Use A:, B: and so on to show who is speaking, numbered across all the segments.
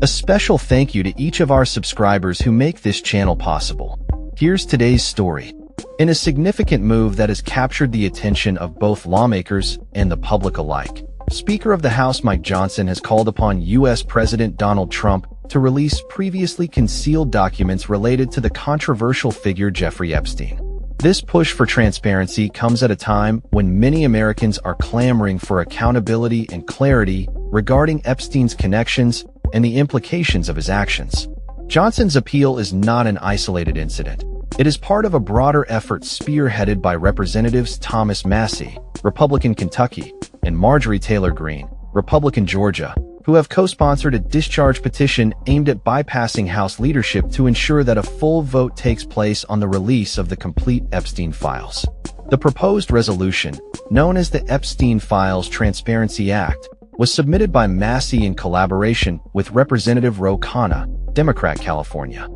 A: A special thank you to each of our subscribers who make this channel possible. Here's today's story. In a significant move that has captured the attention of both lawmakers and the public alike, Speaker of the House Mike Johnson has called upon U.S. President Donald Trump to release previously concealed documents related to the controversial figure Jeffrey Epstein. This push for transparency comes at a time when many Americans are clamoring for accountability and clarity regarding Epstein's connections and the implications of his actions. Johnson's appeal is not an isolated incident. It is part of a broader effort spearheaded by Representatives Thomas Massie, Republican Kentucky, and Marjorie Taylor Greene, Republican Georgia, who have co-sponsored a discharge petition aimed at bypassing House leadership to ensure that a full vote takes place on the release of the complete Epstein files. The proposed resolution, known as the Epstein Files Transparency Act, was submitted by Massie in collaboration with Representative Ro Khanna, Democrat, California.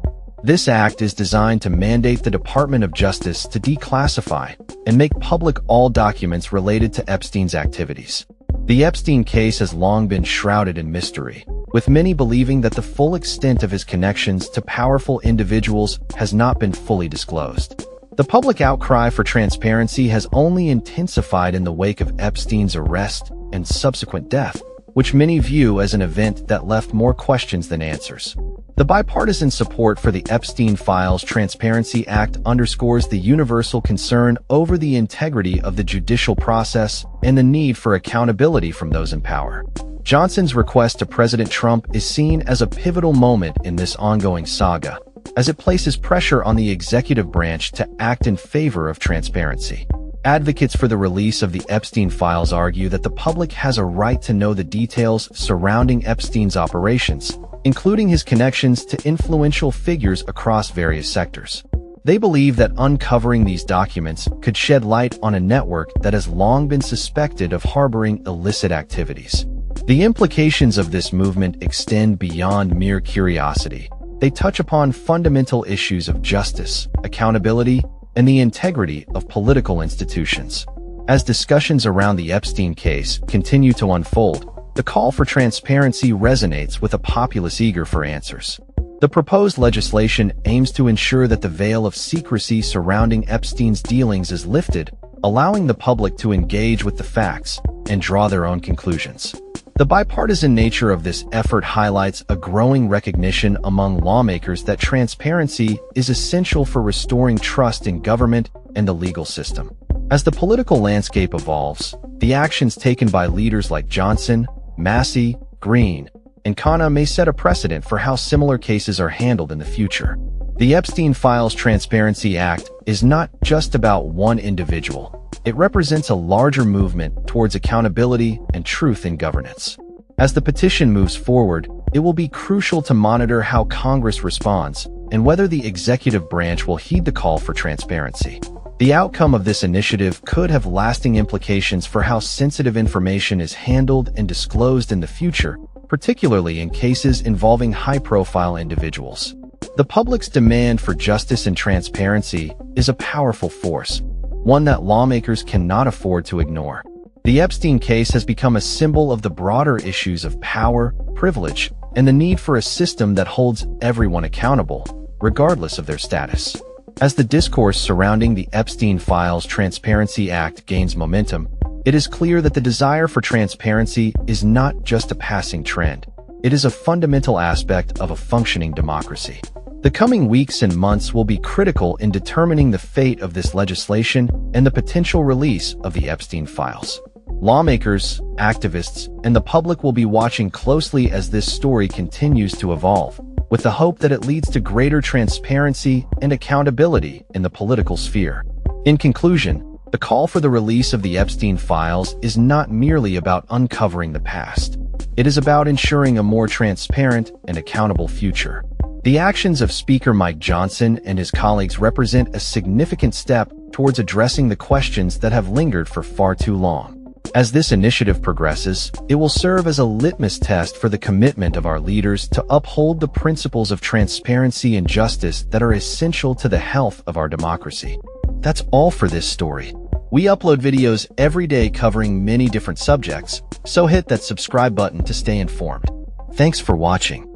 A: This act is designed to mandate the Department of Justice to declassify and make public all documents related to Epstein's activities. The Epstein case has long been shrouded in mystery, with many believing that the full extent of his connections to powerful individuals has not been fully disclosed. The public outcry for transparency has only intensified in the wake of Epstein's arrest and subsequent death, which many view as an event that left more questions than answers. The bipartisan support for the Epstein Files Transparency Act underscores the universal concern over the integrity of the judicial process and the need for accountability from those in power. Johnson's request to President Trump is seen as a pivotal moment in this ongoing saga, as it places pressure on the executive branch to act in favor of transparency. Advocates for the release of the Epstein files argue that the public has a right to know the details surrounding Epstein's operations, including his connections to influential figures across various sectors. They believe that uncovering these documents could shed light on a network that has long been suspected of harboring illicit activities. The implications of this movement extend beyond mere curiosity. They touch upon fundamental issues of justice, accountability, and the integrity of political institutions. As discussions around the Epstein case continue to unfold, the call for transparency resonates with a populace eager for answers. The proposed legislation aims to ensure that the veil of secrecy surrounding Epstein's dealings is lifted, allowing the public to engage with the facts and draw their own conclusions. The bipartisan nature of this effort highlights a growing recognition among lawmakers that transparency is essential for restoring trust in government and the legal system. As the political landscape evolves, the actions taken by leaders like Johnson, Massie, Greene, and Khanna may set a precedent for how similar cases are handled in the future. The Epstein Files Transparency Act is not just about one individual. It represents a larger movement towards accountability and truth in governance. As the petition moves forward, it will be crucial to monitor how Congress responds and whether the executive branch will heed the call for transparency. The outcome of this initiative could have lasting implications for how sensitive information is handled and disclosed in the future, particularly in cases involving high-profile individuals. The public's demand for justice and transparency is a powerful force, one that lawmakers cannot afford to ignore. The Epstein case has become a symbol of the broader issues of power, privilege, and the need for a system that holds everyone accountable, regardless of their status. As the discourse surrounding the Epstein Files Transparency Act gains momentum, it is clear that the desire for transparency is not just a passing trend. It is a fundamental aspect of a functioning democracy. The coming weeks and months will be critical in determining the fate of this legislation and the potential release of the Epstein files. Lawmakers, activists, and the public will be watching closely as this story continues to evolve, with the hope that it leads to greater transparency and accountability in the political sphere. In conclusion, the call for the release of the Epstein files is not merely about uncovering the past. It is about ensuring a more transparent and accountable future. The actions of Speaker Mike Johnson and his colleagues represent a significant step towards addressing the questions that have lingered for far too long. As this initiative progresses, it will serve as a litmus test for the commitment of our leaders to uphold the principles of transparency and justice that are essential to the health of our democracy. That's all for this story. We upload videos every day covering many different subjects, so hit that subscribe button to stay informed. Thanks for watching.